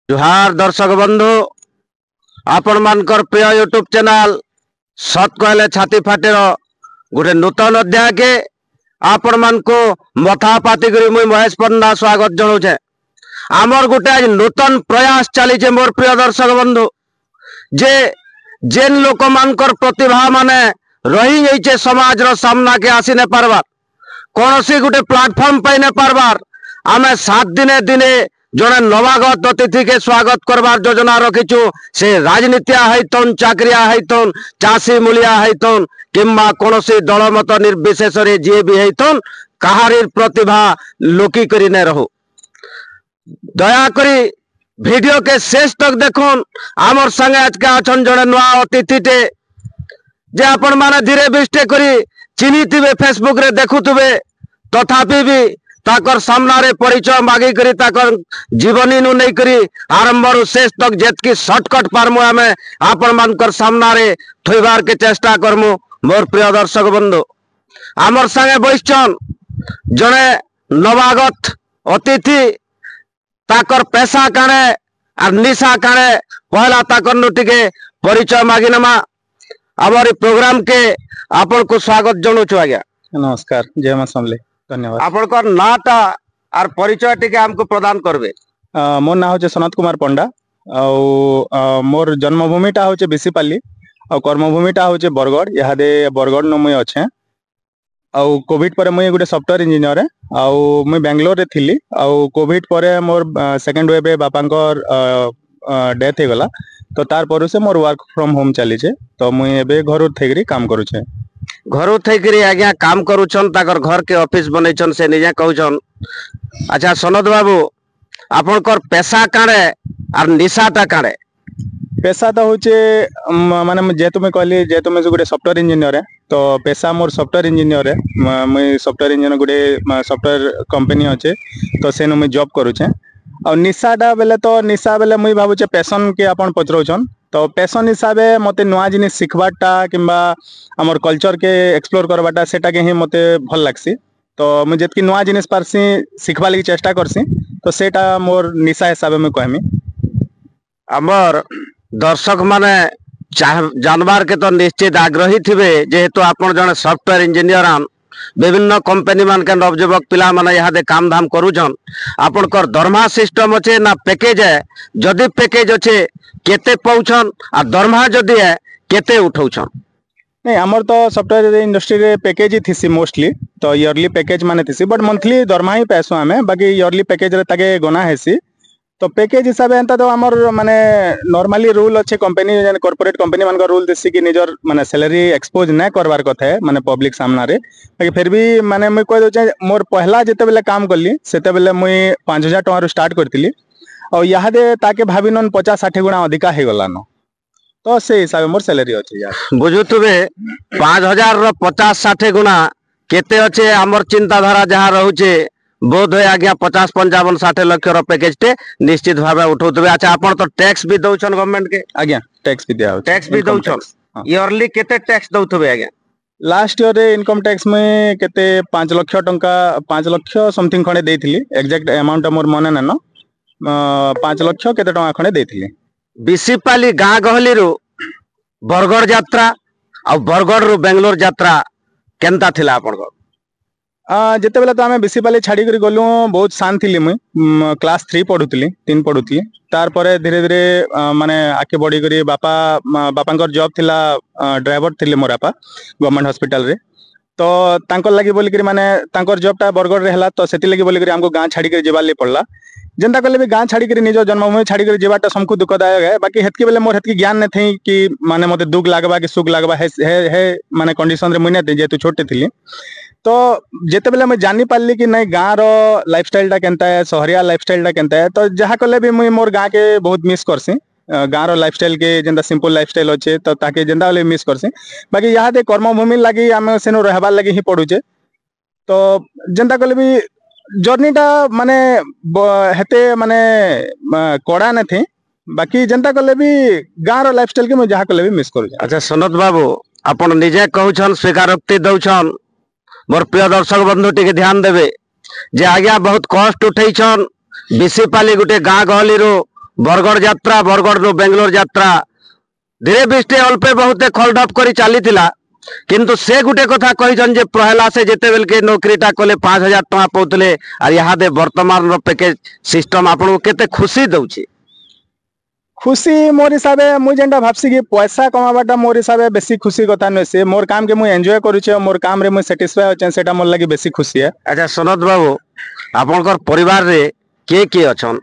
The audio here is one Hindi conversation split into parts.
जुहार दर्शक बंधु आपण मानकर प्रिय यूट्यूब चैनल सत कहले छाती फाटे गोटे नूतन अध्याय के आपण मान को मथा पाती करी मुई महेश पंडा स्वागत जनाऊे। आमर गोटे आज नूतन प्रयास चली मोर प्रिय दर्शक बंधु जे जेन लोक मानकर प्रतिभा माने रही जाइए समाज रो सामना के आसी ने पारबार कौन सी गोटे प्लाटफॉर्म पाई ने पारबार आमे 7 दिने दिने जड़े नवागत अतिथि के स्वागत करवार योजना रखीचु। से राजनीतिया हैतन चाकरिया हैतन चाषी मूलिया हैतन किंबा कौन सी दलमत निर्विशेष जी भी हैतन कहारी प्रतिभा लुकी करी ने रहो। दयाकरी वीडियो के शेष तक देखुन। आमर संगे आज के आछन जड़े नुआ अतिथि टे जे आपण माने धीरे बिस्टे करी चिन्ही थिबे फेसबुक रे देखुथुबे तथापि भी ताकर सामना रे परिचय मागी करी ताकर जीवनी नु नहीं करी आरंभ रु शेष तक जेतकी शॉर्टकट पारमु आमे आपण मानकर सामना रे थोइबार के चेष्टा करमु। मोर प्रिय दर्शक बंधु आमर संगे बैठन जने नवागत अतिथि ताकर पैसा काणे और निशा काणे पहला ताकर नु टिके परिचय मागी नमा। आमर प्रोग्राम के आपण को स्वागत जणुछु। आज्ञा नमस्कार, जय मां समले, धन्यवाद। आपनकर नाटा और परिचय टिके हमको प्रदान करबे। मोर ना होचे सनत कुमार पंडा और मोर जन्मभूमिटा होचे बिसीपाली और कर्मभूमिटा होचे बरगढ़। यादे बरगढ़ न मुई अच्छे और कोविड पर मुई गोटे सॉफ्टवेयर इंजीनियर है और मुई बेंगलोर रे थिली और कोविड पर मोर सेकंड वेव बापांकर डेथ हो गला तो तार पर से मोर वर्क फ्रॉम होम चली छे तो मुई एबे घर थेकरी काम करू छे। घर थेकरी आज्ञा काम करूछन ताकर घर के ऑफिस बनैछन से निजे कहउछन। अच्छा सनद बाबू आपनकर पैसा काणे और निशाटा काणे? पैसा तो होचे माने जेतु मैं कहली जेतु मैं गोटे सॉफ्टवेयर इंजीनियर है तो पैसा मोर सॉफ्टवेयर इंजीनियर है। मैं सॉफ्टवेयर इंजीनियर गोटे सॉफ्टवेयर कंपनी अच्छे तो सेनु मैं जॉब करूछे। और निशाटा बेले तो निशा बेले मुई भाबुचे पैशन के आपण पचरौछन तो पैशन हिसाब से मते नुआ जिनिस शिखबाटा किंबा हमर कल्चर के एक्सप्लोर करबाटा सेटा के ही मते भल लागसी तो मुझे जेतकी नुआ जिनिस पारसी शिखबा लागि चेष्टा करसी तो सेटा मोर निशा हिसाब में कहमी। हमर दर्शक माने जानवर के तो निश्चित आग्रही थिबे जेहेतु आपण जने सॉफ्टवेयर इंजीनियर आन विभिन्न कंपनी मान के नवजुवक पिला माने यहाँ दे काम धाम करूछन। आपनकर दरमहा सिस्टम अच्छे ना पैकेज है? जदि पैकेज अच्छे केते पाउछन आ दरमहा जदि है केते उठाउछन? नहीं हमर तो सॉफ्टवेयर इंडस्ट्री रे पैकेज ही थिसी मोस्टली तो ईयरली पैकेज माने थिसी बट मंथली दरमहा ही पैसो हमें बाकी ईयरली पैकेज रे ताके गना हेसी तो पैकेज हिसाब एंता तो हमर माने नॉर्मली रूल अच्छे कंपनी जने कॉर्पोरेट कंपनी मान का रूल देसी कि निजर माने सैलरी एक्सपोज न करवार कथा है माने पब्लिक सामना रे बाकी फिर भी माने मैं कह दोचे मोर पहला जेते बेले काम करली सेते बेले मुई 5000 टका रो स्टार्ट करतिली और यहाँ दे ताके भाभी नन 50-60 गुणा अधिका हे गला न तो से हिसाब मोर सैलरी अछि यार बुझुतबे 5000 रो 50-60 गुणा केते अच्छे हमर चिंताधारा जहाँ रहूचे बोध है आज्ञा 50-55-60 लाख रो पैकेज टे निश्चित भाव उठाउतबे। अच्छा आपण तो टैक्स भी दउछन गवर्नमेंट के? आज्ञा टैक्स भी दिया टैक्स भी दउछन ईयरली केते टैक्स दउतबे आज्ञा? लास्ट ईयर रे इनकम टैक्स में केते 5 लाख टंका 5 लाख समथिंग खणे देथिली एग्जैक्ट अमाउंट मोर मने न 5 लाख केते टंका खणे देथिली। बिसीपाली गाँ गहली रु बरगढ़ यात्रा और बरगढ़ रु बेंगलोर यात्रा केनता थिला आपनकर? जिते बेले तो आम बिसीपाली छाड़ी कर गलु बहुत शांत थी मुई क्लास 3 पढ़ुली 3 पढ़ुली तार परे धीरे धीरे माने आके बढ़ी करी बापा बापांकर जॉब थिला ड्राइवर थिले मोर बापा गवर्नमेंट हॉस्पिटल रे तो तांकर लागि बोली करी माने तांकर जॉब टा बरगढ़ रे हला तो सेति लागि बोली करी हमको गां छाड़ी कर जेबा ले पड़ला जेंता कले भी गां छाड़ी कर निजो जन्मभूमि छाड़ी कर जेबाटा समकु दुखदायक है बाकी हेतकी बेले मोर हेतकी ज्ञान ने थई कि माने मते दुख लागबा कि सुख लागबा है माने कंडीशन रे मुने जेतु छोटे थिली तो जेते बेले मैं जानी पारली कि नहीं गाँ रो लाइफस्टाइल टा केनता है शहरिया लाइफस्टाइल टा केनता है तो जहाँ कले भी मुई मोर गाँ के बहुत मिस करसी गाँ रो लाइफस्टाइल के जेंता सिंपल लाइफस्टाइल अच्छे तो ताके जेंता वाले मिस करसी बाकी यहाँ दे कर्मभूमि लगी आम सेनु रहबार लगी ही पड़ुचे तो जेंता कले भी जर्नी टा माने हेते माने कड़ा न थे बाकी जेंता कले भी गाँ रो लाइफस्टाइल के मैं जहाँ कले भी मिस करू। अच्छा सनत बाबू आपण निजे कहउछन स्वीकारोक्ति दउछन मोर प्रिय दर्शक बंधु टिके ध्यान देवे जे आज्ञा बहुत कष्ट उठैछन बिसीपाली गोटे गाँ गहली रो बरगढ़ यात्रा बरगढ़ नु बेंगलोर यात्रा धीरे बृष्टि अल्पे बहुते खलडप करी चली किंतु से गुटे कथा कहिछन जे पहला से जेते बेल के नौकरीटा कले 5000 टका पौतले और यहाँ दे वर्तमान रो पैकेज सिस्टम आपन केते खुशी दउछि खुशी मोर हिसाब से मुझे जेनटा भाबसी कि पैसा कमाबाटा मोर हिसाब से बेसी खुशी कथा नुहे से मोर काम के मुझे एंजॉय करूचे मोर काम रे मुझे सैटिस्फाई होचे सेटा मोर लागि बेसी खुशी है। अच्छा सनत बाबू आपनकर परिवार रे के अछन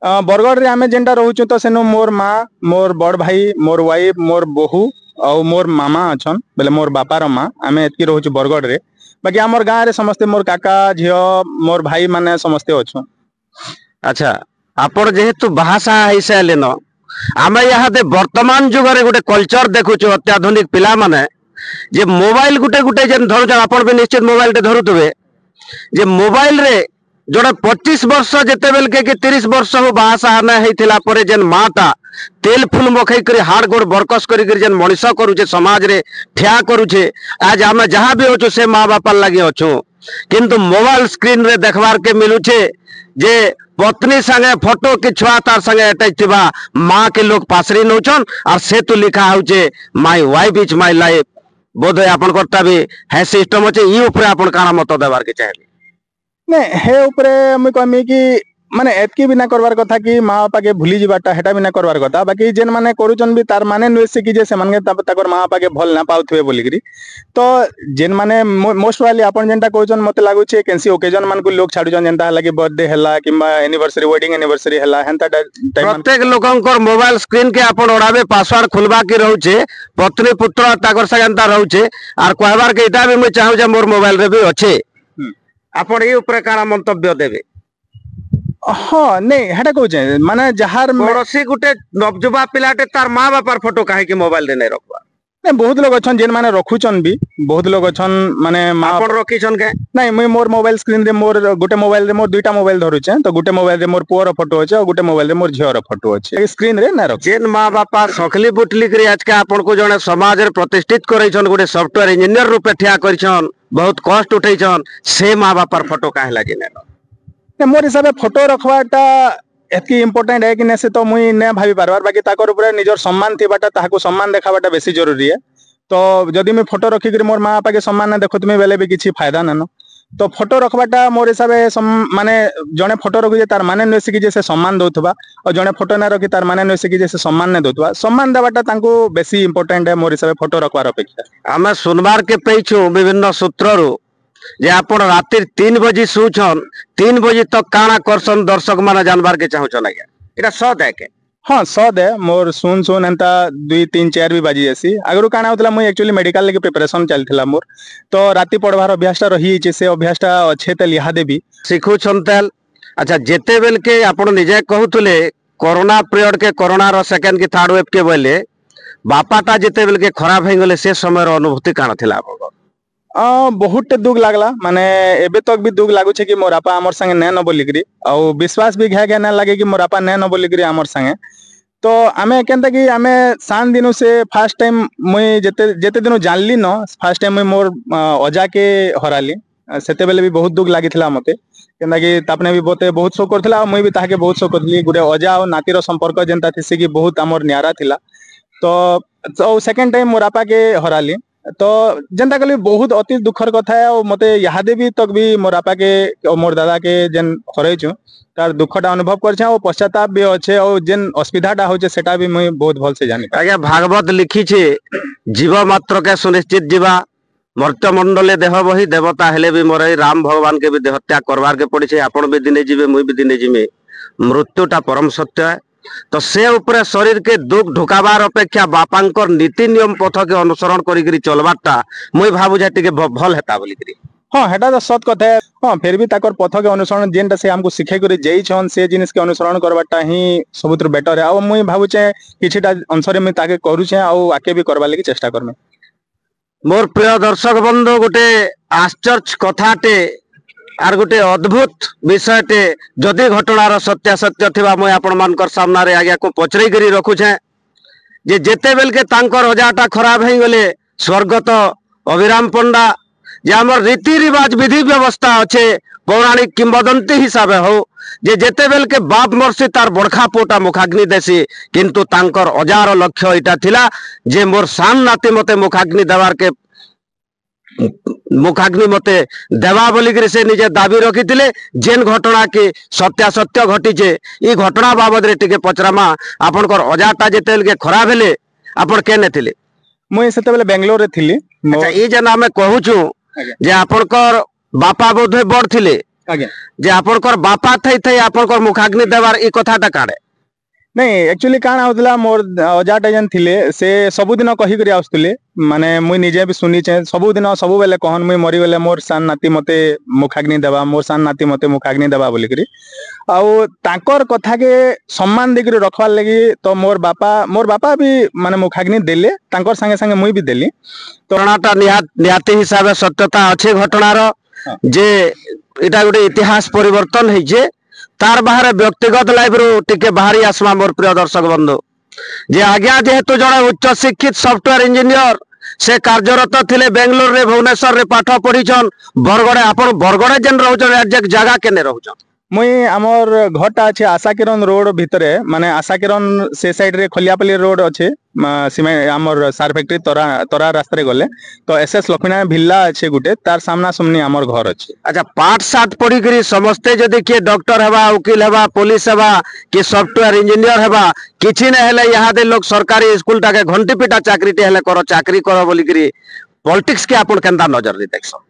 बरगढ़ रे आमे जेनटा रहउछु तो सेनो मोर माँ मोर बड़ भाई मोर वाइफ मोर बहू और मोर मामा अछन बेले मोर बापा रो माँ आमे एतकी रहउछु बरगढ़ रे बाकी हमर गाँ रे समस्ते मोर काका झियो मोर भाई माने समस्ते अछु। अच्छा आपण जेहेतु बाहासा हिसाले न आमे यहाँ दे वर्तमान जुग रे गुटे कल्चर देखुछु अत्याधुनिक पिला माने जे मोबाइल गुटे गुटे जेन धरुछ आपण भी निश्चित मोबाइल टे धरुतबे जे मोबाइल रे जोड़ा 25 वर्ष जेते बेल के 30 वर्ष हो बाहासा न हेतिला परे जेन माता तेल फुल मखई करी हाड़ गोड़ बरकस करी जेन मनीष करूचे समाज रे ठिया करूचे आज आमे जहाँ भी होछु से माँ बापा लगे अछु किंतु मोबाइल स्क्रीन रे देखबार के मिलुचे जे पत्नी संगे फोटो के छुआ तार संगे अटैच थिबा माँ के लोग पासरी नौचन और से तो लिखा होचे my wife is my life बोध आपन करता भी है सिस्टम होचे ई ऊपर आपन काना मत देबार के चाहे ने हे ऊपर मुई कहमी कि माने एतकी भी ना करवार कथा कि माँ बापा के भूली जीवाटा हेटा भी ना करवार कथा बाकी जेन माने करूचन भी तार माने नुहे से कि जे सेमान के ताकर माँ बापा के भल ना पाउथबे बोलिकरी तो जेन माने मोस्ट वाली आपण जेनटा कहउचन मते लागुचे केनसी ओकेजन मान को लोग छाडुचन जेनता हला कि बर्थडे हला किबा एनिवर्सरी वेडिंग एनिवर्सरी हला हेंता टाइम प्रत्येक लोकंकर मोबाइल स्क्रीन के आपण ओडाबे पासवर्ड खुलबा के रहउचे पत्नी पुत्र ताकर संगता रहउचे आर कहबार के इटा भी मैं चाहू जे मोर मोबाइल रे भी अच्छे आपण ई ऊपर काना मंतव्य देबे हाँ नहीं हेटा कहउचे माने जहार पड़ोसी गुटे नवजुवा पिलाटे तार माँ बापार फोटो काहे कि मोबाइल रे नै रखबा नहीं बहुत लोग अछन जेन माने रखुचन भी बहुत लोग अछन माने माँ आपण रखिछन के नहीं मुई मोर मोबाइल स्क्रीन रे मोर गुटे मोबाइल रे मोर दुईटा मोबाइल धरुचे तो गुटे मोबाइल रे मोर पुअर फोटो अछि और गुटे मोबाइल रे मोर झियर फोटो अछि स्क्रीन रे ना रख जेन माँ बापा सखली बुटली करी आज के आपण को जने समाज रे प्रतिष्ठित करैछन गुटे सॉफ्टवेयर इंजीनियर रूपे ठिया करछन बहुत कष्ट उठैछन से माँ बापार फोटो काहे लागे नै मोर हिसाब से फोटो रखवाटा एतकी इम्पोर्टेंट है कि ने से तो मुई ने भाभी पारबार बाकी ताकर ऊपर निजर सम्मान थिबाटा ताहाको सम्मान देखाबाटा बेसी जरूरी है तो जदि मैं फोटो रखी करी मोर माँ बापा के सम्मान ना देखो तुम्हें बेले भी किसी फायदा ना तो फोटो रखबाटा मोर हिसाब से माने जने फोटो रखुजे तार माने न से कि जे से सम्मान दउथबा और जने फोटो ना रखी तार माने न से कि जे से सम्मान ने दउथबा सम्मान देबाटा तांको बेसी इम्पोर्टेंट है मोर हिसाब से फोटो रखवार अपेक्षा आमे सुनबार के पैछु विभिन्न सूत्ररु जे आपण रातिर 3 बजे सुछन 3 बजे तक काना करसन दर्शक माने जानबार के चाहछन आज्ञा एटा सद है के हाँ सद है मोर सुन एंता 2 3 4 भी बाजी जासी आगरु काना होतला मुई एक्चुअली मेडिकल लेके प्रिपरेशन चलथिला मोर तो राति पढ़वार अभ्यासटा रही छि से अभ्यासटा अच्छे ते लिहा देबी सिखु छनतेल अच्छा जेते बेल के आपण निजे कहउतले कोरोना पीरियड के कोरोना रो सेकंड की थर्ड वेव के बोले बापाटा जेते बेल के खराब हे गेले से समय रो अनुभूति काना थिला आपण बहुत दुख लागला माने एबे तक भी दुख लागुचे कि मोर आपा हमर संगे नै न बोलिकरी और विश्वास भी घे घे ना लागे कि मोर आपा नै न बोलिकरी हमर संगे तो आमे केनता कि आमे सान दिनो से फर्स्ट टाइम मुई जेते जेते दिनो जानली न फर्स्ट टाइम मुई मोर अजा के हराली सेते बेले भी बहुत दुख लागिथिला मते केनता कि तापने भी बहुत शोक करथिला मुई भी ताके बहुत शोक करथली गुडे अजा और नातीर संपर्क जेनता थिसे कि बहुत हमर न्यारा थिला तो सेकंड टाइम मोर आपा के हराली तो जेनता कली बहुत अति दुखर कथा है और मते यादे भी तक भी मोर आपा के और मोर दादा के जेन हरैछु तार दुखटा अनुभव करछे और पश्चाताप भी अच्छे और जेन असुविधाटा होचे सेटा भी मुई बहुत भल से जानि आज्ञा भागवत लिखी छे जीव मात्र के सुनिश्चित जीवा मर्त्य मंडले देह बही देवता हेले भी मोर राम भगवान के भी देह हत्या करवार के पड़ी छे आपण भी दिने जीवे मुई भी दिने जीवे मृत्युटा परम सत्य है तो से ऊपर शरीर के दुख ढुकाबार अपेक्षा बापांकर नीति नियम पथ के अनुसरण करी चलबाटा मुई भाबु जे टिके भल हेता बोली करी हाँ हेटा तो सत कथा है हाँ फिर भी ताकर पथ के अनुसरण जेनटा से हमको सिखे करी जेई छन से जिनिस के अनुसरण करबाटा ही सबुत्र बेटर है आ मुई भाबु छे किछिटा अंशरे में ताके करू छे आ आके भी करबा लागि चेष्टा करमे मोर प्रिय दर्शक बंधु गोटे आश्चर्य कथाटे आर गोटे अद्भुत विषयटे जदि घटनार सत्यासत्य थिबा मैं आपण मानकर सामना रे आज्ञा को पचरई करी रखुछे जे जेते बेल के तांकर अजाटा खराब हे गले स्वर्गत अभिराम पंडा जे हमर रीति रिवाज विधि व्यवस्था अच्छे पौराणिक किंवदंती हिसाब हो जे जेते बेल के बाप मरसी तार बड़खा पोटा मुखाग्नि देसी किंतु तांकर अजार लक्ष्य इटा थिला जे मोर सान नाती मते मुखाग्नि देवार के मुखाग्नि मते देवा बोलिक से निजे दाबी रखिथिले जेन घटना के सत्यासत्य घटीचे ई घटना बाबद रे टिके पचरामा आपनकर अजाटा जेतेल के खराब हेले आपण केने थिले मुई सेते बेले बेंगलोर रे थिली अच्छा ई जेना हमें कहूछु जे आपनकर बापा बोधे बड़ थिले आज्ञा जे आपनकर बापा थई थई आपनकर मुखाग्नि देवार ई कथाटा काढे नहीं एक्चुअली काण होतला मोर अजाटा जन थिले से सबुदिन कहि करी आउस्तले माने मुई निजे भी सुनी छे सबुदिन सबु बेले कहन मुई मरि गेले मोर सान नाती मते मुखाग्नि देबा मोर सान नाती मते मुखाग्नि देबा बोली करी आउ तांकर कथा के सम्मान देकरी रखवार लगी तो मोर बापा भी माने मुखाग्नि देले तांकर संगे संगे मुई भी देली तो घटनाटा निहाती हिसाब सत्यता अच्छे घटनार जे इटा गोटे इतिहास परिवर्तन होइजे तार बाहर व्यक्तिगत लाइफ रू टिके बाहरी आसमा मोर प्रिय दर्शक बंधु जे आज्ञा जेहेतु जड़े उच्च शिक्षित सॉफ्टवेयर इंजीनियर से कार्यरत थिले बेंगलोर रे भुवनेश्वर रे पाठ पढ़ीछन बरगड़े आपण बरगड़े जेन रहउछन एग्जैक्ट जगह केने रहउछन मुई आमर घरटा अच्छे आशाकिरण रोड भितरे माने आशाकिरण से साइड रे खलियापल्ली रोड अच्छे सीमेंट आमर सार फैक्ट्री तरा रास्ता रे गले तो एसएस लक्ष्मीनारायण भिल्ला अच्छे गुटे तार सामना सामनी आमर घर अच्छे अच्छा पाठ साठ पढ़ी करी समस्ते जदि किए डॉक्टर हेबा वकील हेबा पुलिस हेबा कि सॉफ्टवेयर इंजीनियर हेबा किछि ने हेले यहाँ दे लोग सरकारी स्कूल टाके घंटी पिटा चाकरी हेले करो चाकरी करो बोली करी पॉलिटिक्स के आपण केंता नजर दी देखसो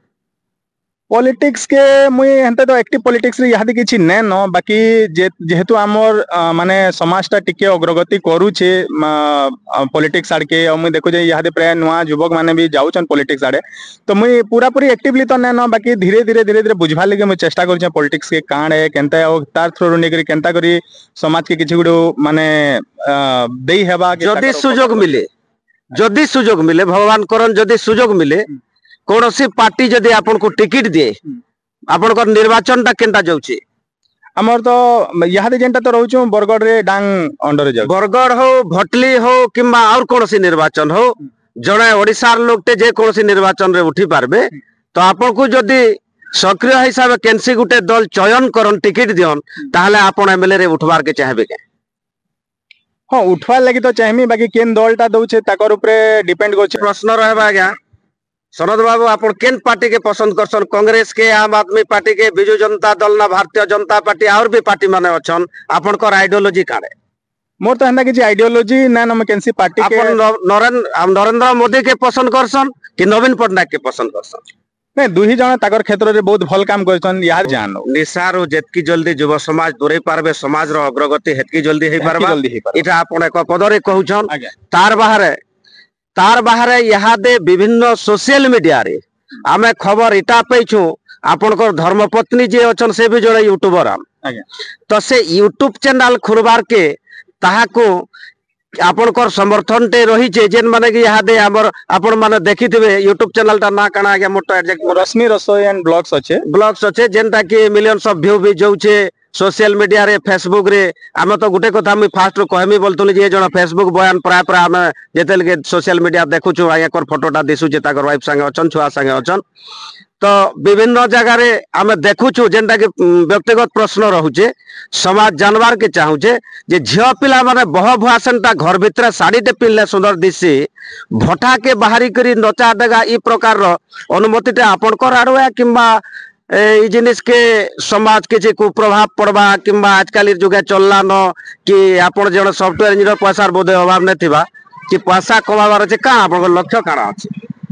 पॉलिटिक्स के मुई हेंते तो एक्टिव पॉलिटिक्स रे यादी किछि नै न बाकी जेहेतु आमर माने समाजटा टिके अग्रगति करूछे पॉलिटिक्स आड़ के मुई देखु जे यादे प्राय नुआ युवक माने भी जाउछन पॉलिटिक्स आड़े तो मुई पूरा पूरी एक्टिवली तो नै न बाकी धीरे धीरे बुझवा लगे मुई चेष्टा करछे पॉलिटिक्स के काणे केनता ओ तार थ्रू ने करी केनता करी समाज के किछि गुडो माने देई हेबा जदी सुजोग मिले भगवान करन जदी सुजोग मिले कौन सी पार्टी जदि आपन को टिकट दिए आपन को निर्वाचन टा केनता जाउची हमर तो यादे जेंटा तो रहउछु बरगड़ रे डांग अंडर जाउ बरगड़ हो भटली हो किंबा और कौन सी निर्वाचन हो जड़े ओडिशार लोग टे जे कौन सी निर्वाचन रे उठी पारबे तो आपन को जदि सक्रिय हिसाब केनसी गुटे दल चयन करन टिकट दियन ताहले आपन एमएलए रे उठवार के चाहबे के हां उठवार लागि तो चाहमी बाकी केन दलटा दउछे ताकर ऊपर डिपेंड करछे प्रश्न रहबा आज्ञा सनद बाबू आपण केन पार्टी के पसंद करसन कांग्रेस के आम आदमी पार्टी के बिजू जनता दल ना भारतीय जनता पार्टी और भी पार्टी माने अछन आपण को आइडियोलॉजी काडे मोर तो हंदा किछि आइडियोलॉजी ना न केनसी पार्टी के आपण नरेंद्र मोदी के पसंद करसन कि नवीन पटनायक के पसंद करसन नहीं दुही जण ताकर क्षेत्र रे बहुत भल काम करछन यार जानो निसारो जेतकी जल्दी युव समाज दूरे पारबे समाज रो अग्रगति हेतकी जल्दी हे पारबा इटा आपण एक पदरे कहउछन तार बाहर इहादे विभिन्न सोशल मीडिया रे आमे खबर इटा पैछु आपनकर धर्मपत्नी जे अछन से भी जड़े यूट्यूबर तो से यूट्यूब चैनल खुलबार के ताहाको आपनकर समर्थन टे रही छे जेन माने कि इहादे हमर आपण माने देखिथिबे यूट्यूब चैनल ता ना काना आगे मोटो एग्जैक्ट रश्मि रसोई एंड ब्लॉग्स अच्छे जेनटा कि मिलियंस ऑफ व्यू भी जाउछे सोशल मीडिया रे फेसबुक रे आमे तो गुटे कथा मी फास्ट रो कहमी बोलतुनी जे जण फेसबुक बयान प्राय प्राय आमे जेतेल के सोशल मीडिया देखुछु आकर फोटोटा दिसु जे ताकर वाइफ संगे अछन छुआ संगे अछन तो विभिन्न जगह रे आमे देखुछु जेनटा कि व्यक्तिगत प्रश्न रहउचे समाज जानवर के चाहूचे जे झियो पिला माने बह भुआसनटा घर भितर साड़ी टे पिनले सुंदर दिसी भटा के बाहरी करी नचा डगा ई प्रकार रो अनुमति टे आपन कर आडवा किंबा ई जिनिस के समाज के कुप्रभाव पड़वा किंबा आजकल जुगे चलला न कि आपण जण सॉफ्टवेयर इंजीनियर पैसा बोधे अभाव न थिबा कि पैसा कमाबार अछि का आपण लक्ष्य काना अछि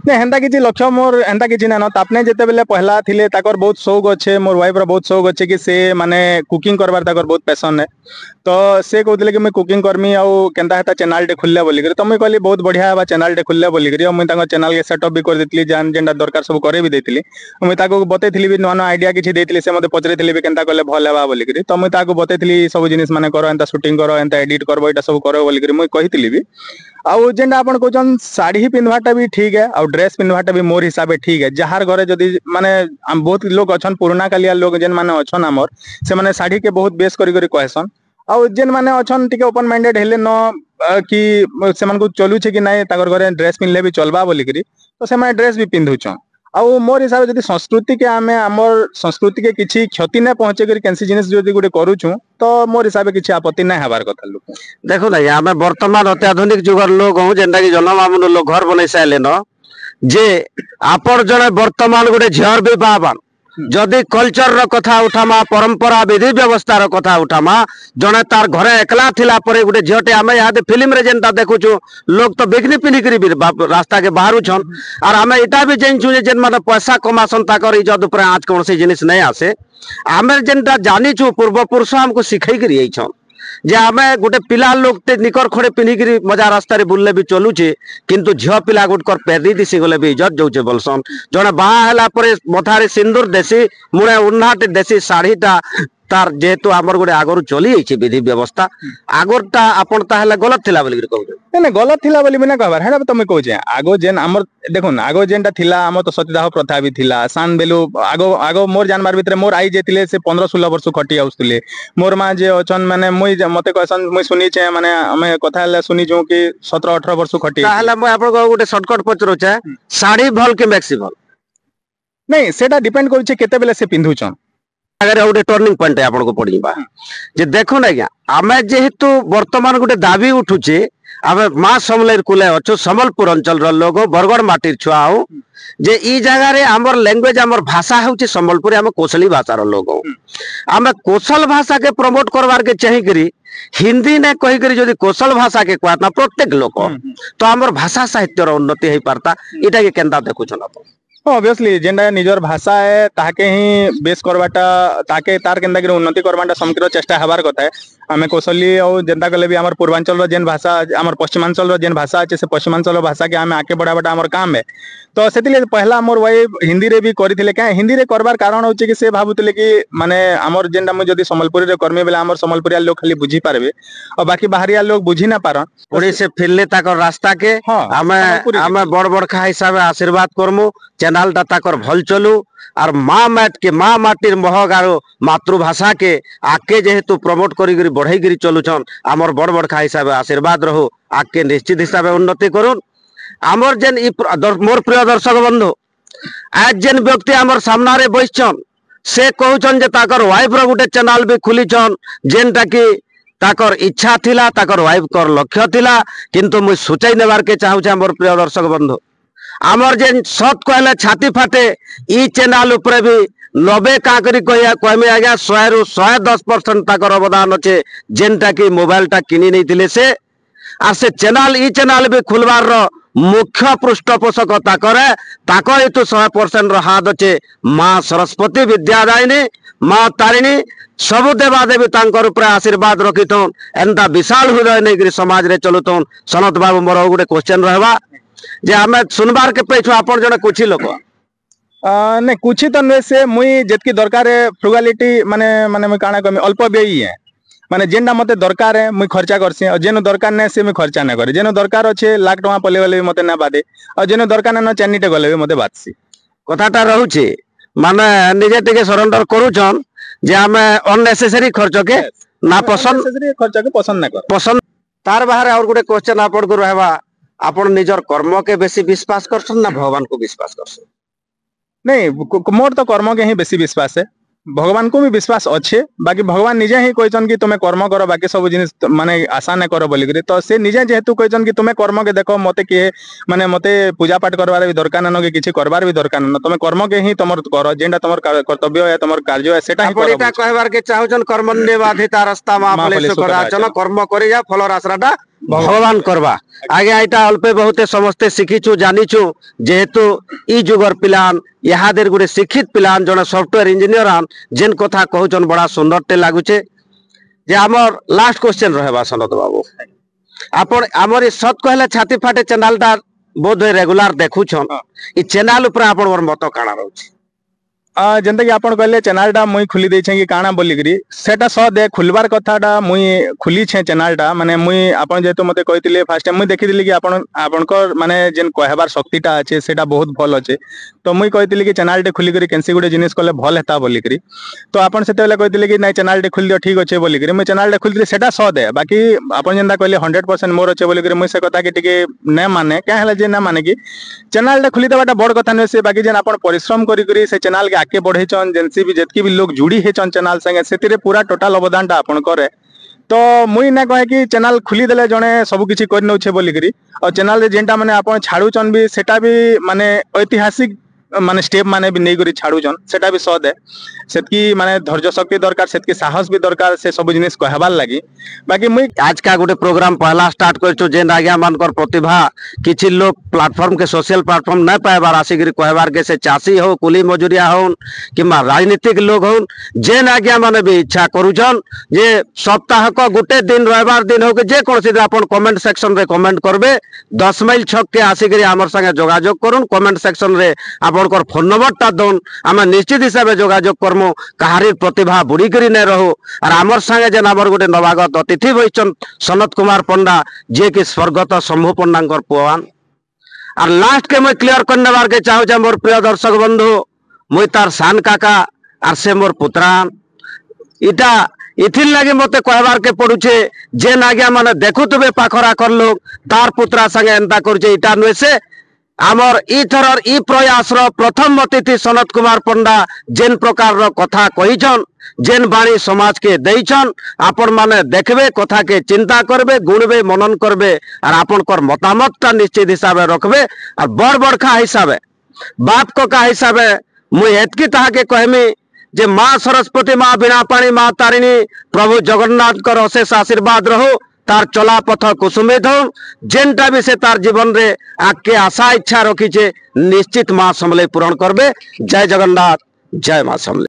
नहीं हेंता किछि लक्ष्य मोर हेंता किछि ना तापने जेते बेले पहला थिले ताकर बहुत शौक अच्छे मोर वाइफ रो बहुत शौक अच्छे कि से माने कुकिंग करबार ताकर बहुत पैशन है तो से कहते कि मैं कुकिंग करमी आ केनता हेता चैनल टे खुलले बोली तो मैं कहली बहुत बढ़िया बा चैनल टे खुलले बोली मुई तांको चैनल के सेटअप भी कर देतली जान जेंडा दरकार सब करे भी देतली मुई ताको बतेतली भी नवा आइडिया किछि देतली से मते पचरेतली भी केनता करले भल हेबा बोली तो मुई ताको बतेतली सब जिनिस माने करो एंता शूटिंग करो एंता एडिट करबो एटा सब करो बोली मुई कहितली भी आउ जेंडा आपण कहन साड़ी पिनवाटा भी ठीक है और ड्रेस पिनवाटा भी मोर हिसाब से ठीक है जहार घरे जदी माने बहुत लोग अछन पुराना कालिया लोग जेन माने अछन हमर से माने साड़ी के बहुत बेस करी करी कहसन आउ जेन माने अछन टिके ओपन माइंडेड हेले न कि से मन को चलू छे कि नाही ताकर घरे ड्रेस पिनले भी चलबा बोली करी तो से माने ड्रेस भी पिंधु छ आउ मोर हिसाब से संस्कृति के आमे हमर संस्कृति के किछि क्षति न पहुंचे करी कैंसी जिनिस जदि गुटे करूछु तो मोर हिसाब से किछि आपत्ति न हेबार कथा लोक देखो ना आम बर्तमान अत्याधुनिक जुगर लोग हूँ जेनटा कि जनमामून लोग घर बन सारे न जे आपण जड़े बर्तमान गोटे झीर भी पाबान जदि कल्चर कथा उठामा परंपरा विधि व्यवस्था कथा उठामा जड़े तार घरे एकला थिला परे गोटे झीटे आम यहाँ फिल्म रे जेनटा देखुचु लोग तो बिघनी पिनिकरी रास्ता के बाहर छन और आम इटा भी जानछु जेन माने पैसा कमासन ताकर इज्जत ऊपर आज कौन सी जिनिस नहीं आसे आम जेनटा जानीछु पूर्वपुरुष हमको शिखई करी छन जे आमे गोटे पिला लोग ते निकर खड़े पिन्हिकरी मजा रास्ता रे बुलले भी चलुचे किंतु झियो पिला गुटकर पेदी दिसी गले भी इज्जत जाउचे बोलसन जने बाहा हला परे मथारे सिंदूर देसी मुणे उन्नाटे देसी साड़ीटा तार जेहेतु आमर गोटे आगरु चली आइछि विधि व्यवस्था आगरटा आपण ताहले गलत थिला बोली कहू ने गलत थिला बोली बिना कहबार हेडा तमे कहू जे आगो जेन हमर देखुन आगो जेनटा थिला हमर तो सतीदाह प्रथा भी थिला सान बेलु आगो आगो मोर जानबार भितरे मोर आई जेतिले से 15-16 वर्ष खटी आउस्तले मोर मां जे अछन माने मुई मते कहसन मुई सुनी छे माने हमें कथा हला सुनी जो कि 17-18 वर्ष खटी ताहले मैं आपण को गोटे शॉर्टकट पचरो छे साड़ी भल के मैक्सी भल नहीं सेटा डिपेंड करू छे केते बेले से पिंधुछन अगर गोटे टर्निंग पॉइंट आपको पड़वा जे देखो ना आज्ञा आम जेहेतु वर्तमान गोटे दाबी उठुचे आम माँ समलेर कुले अच्छु सम्बलपुर अंचल लोग बरगड़ माटिर छुआ हो जे ई जगह आमर लैंग्वेज आमर भाषा होची सम्बलपुरी आम कोसली भाषार लोग आम कोसल भाषा के प्रमोट करवार के चाहिए हिंदी ने कही करी जदि कोसल भाषा के कहता प्रत्येक लोक तो आमर भाषा साहित्यर उन्नति हो पारता इटा के केंदा देखुछन आप ऑब्वियसली जेंडा निजर भाषा है ताके ही बेस करवाटा ताके तार केंदा कि उन्नति करवाटा समग्र चेष्टा हबार कथा है आमे कौशली और जेंदा कले भी हमर पूर्वांचल रो जेन भाषा हमर पश्चिमांचल रो जेन भाषा अछि से पश्चिमांचल भाषा के आमे आके बढ़ावाटा हमर काम है तो सेतिले पहला मोर वाई हिंदी रे भी करिथिले का हिंदी रे करबार कारण होचे कि से भाबुतले कि माने हमर जेंडा म जदी संबलपुरी रे कर्मी बेला हमर संबलपुरिया लोग खाली बुझी पारबे और बाकी बाहरिया लोग बुझी ना पारन ओडी से फिरले ताकर रास्ता के आमे बड़ बड़ खा हिसाब आशीर्वाद करमु चैनल टा ताकर भल चलू और माँ मैट के माँ माटिर महग आरो मातृभाषा के आके जेहेतु प्रमोट करी बढ़ई करी चलुछन आमर बड़ बड़ खा हिसाब आशीर्वाद रहो आके निश्चित हिसाब उन्नति करुन आमर जेन मोर प्रिय दर्शक बंधु आज जेन व्यक्ति आमर सामना रे बैठछन से कहउछन जे ताकर वाइफ रो गुटे चैनल भी खुलीछन जेनटा कि ताकर इच्छा थिला ताकर वाइफ कर लक्ष्य थिला किंतु मुई सुचाई नेबार के चाहूछे आमर प्रिय दर्शक बंधु आमर जेन सत कहले छाती फाटे ई चैनल उपरे भी 90 का करी कहमे आज्ञा 100 रु 110% ताकर अवदान अच्छे जेनटा कि मोबाइल टा किनी नहीं थिले से आ से चैनल ई चैनल भी खुलवार रो मुख्य पृष्ठपोषकता करे ताकर हेतु 100% रो हाथ अच्छे माँ सरस्वती विद्यादायिनी माँ तारिणी सबु देवादेवी तांकर ऊपर आशीर्वाद रखिथन एंता विशाल हृदय नहीं समाज रे चलुथन सनत बाबू मोर गोटे क्वेश्चन रहबा जे हमें सुनबार के पैछु आपण जने कुछि लोक नहीं कुछ तो नुहे से मुई जेतकी दरकार है फ्रुगालिटी माने माने मुई काना कमी अल्प व्ययी है माने जेनटा मते दरकार है मुई खर्चा करसी और जेनो दरकार नै से मुई खर्चा नै करे जेनो दरकार अच्छे लाख टका पले गले भी मते ना बादे और जेनो दरकार नै चानिटे गले भी मते बादसी कथाटा रहउची माने निजे टिके सरेंडर करूछन जे हमें अननेसेसरी खर्च के ना पसंद खर्च के पसंद ना कर पसंद तार बाहर और गोटे क्वेश्चन आपण को रहबा आपण निजर कर्म के बेसी विश्वास करछन ना भगवान को विश्वास करछन नहीं मोर तो कर्म के ही बेसी विश्वास है भगवान को भी विश्वास अच्छे बाकी भगवान निजे ही कहछन कि तुमे कर्म करो बाकी सब जिनिस माने आशा न करो बोली तो से निजे जेहेतु कहछन कि तुमे कर्म के देखो मते के माने मते पूजा पाठ करबार भी दरकार न कि किछि करबार भी दरकार न तुमे कर्म के ही तमर करो जेंडा तमर कर्तव्य है तमर कार्य है सेटा ही करो एटा कहबार के चाहछन कर्मण्य बाधिता रास्ता मा फले सुखदाचन कर्म करि जा फल रास्ताटा भगवान करबा आगे एटा अल्पे बहुते समस्ते शिखिछु जानिछु जेहेतु ई जुगर पिलान याहादेर गुटे शिक्षित पिलान जने सॉफ्टवेयर इंजीनियर आन जेन कथा कहउचन बड़ा सुंदर टे लागुचे जे हमर लास्ट क्वेश्चन रहबा सनत बाबू आपण हमर सत कहले छाती फाटे चैनल टा बोध रेगुलर देखुछन ई चैनल ऊपर आपण मोर मत काना रहउची जेनता कि आपण कहले चैनल टा मुई खुली देछे कि काना बोली करी सेटा स दे खुलबार कथाटा मुई खुली छे चैनल टा माने मुई आपण जेतो मते कहितिले फर्स्ट टाइम मुई देखिदिली कि आपणकर माने जेन कहबार शक्तिटा अछि सेटा बहुत भल अछि तो मुई कहितिली कि चैनल टे खुली करी केनसी गुडे जिनिस कले भल हेता बोली करी तो आपण सेते बेले कहितिले कि नै चैनल टे खुली दियो ठीक अछि बोली करी मुई चैनल टे खुली सेटा स दे बाकी आपण जेनता कहले 100% मोर अछि बोली करी मुई से कथा के टिके नै माने क्या हला जे नै माने कि चैनल टे खुली देबाटा बड़ कथा नै से बाकी जेन आपण परिश्रम करी करी से चैनल के आगे बढ़ेचन जेनसी भी जतकी भी लोग जुड़ी हेचन चैनल संगे सेतिरे पूरा टोटल अवदान टा आपण करे तो मुई ना कहे कि चैनल खुली देले जने सब किछि कर नउछे बोली करी और चैनल रे जेनटा माने आपण छाडुचन भी सेटा भी माने ऐतिहासिक माने स्टेप माने भी नै करी छाडुचन सेटा भी सद है सेतकी माने धैर्य शक्ति दरकार सेतकी साहस भी दरकार से सब जिनिस कहबार लागि बाकी मुई आज का गोटे प्रोग्राम पहला स्टार्ट करछु जेन आज्ञा मानकर प्रतिभा किछि लोग प्लेटफॉर्म के सोशल प्लेटफॉर्म न पाएबार आसिकरी कहबार के से चासी हो कुली मजुरिया होन किमा राजनीतिक लोग होन जेन आज्ञा माने भी इच्छा करूछन जे सप्ताह को गोटे दिन रविवार दिन हो के जे कोनसी दिन अपन कमेंट सेक्शन रे कमेंट करबे 10 माइल छक के आसिकरी हमर संगे जोगाजोग करून कमेंट सेक्शन रे आपनकर फोन नंबर ता दोन आमे निश्चित हिसाब से जोगाजोग करमु कहारी प्रतिभा बुड़ी करी नै रहो और आमर संगे जेन हमर गोटे नवागत अतिथि होइछन सनत कुमार पंडा जे कि स्वर्गत शंभु पंडांकर पुआन और लास्ट के मैं क्लियर करने बार के चाहू जे मोर प्रिय दर्शक बंधु मुई तार सान काका और से मोर पुत्रान इटा इथिर लगे मते कहबार के पड़ुछे जेन आज्ञा माने देखुतबे पाखरा कर लोग तार पुत्रा संगे एंता करछे इटा नुए से आमर इथरर ई प्रयास रो प्रथम अतिथि सनत कुमार पंडा जेन प्रकार रो कथा कहिछन जेन बाणी समाज के देइछन आपण माने देखबे कथा के चिंता करबे गुणबे मनन करबे और आपण कर मतामत निश्चित हिसाब से रखबे और बड़ बड़खा हिसाब बाप को का हिसाब मुई एतकी ताहा के कहमी जे माँ सरस्वती माँ बीणा पाणी माँ तारिणी प्रभु जगन्नाथ कर अशेष आशीर्वाद रहो तार चला पथ कुसुमित हो जेनटा भी से तार जीवन रे आके आशा इच्छा रखीचे निश्चित माँ समले पूरण करबे जय जगन्नाथ जय माँ समले।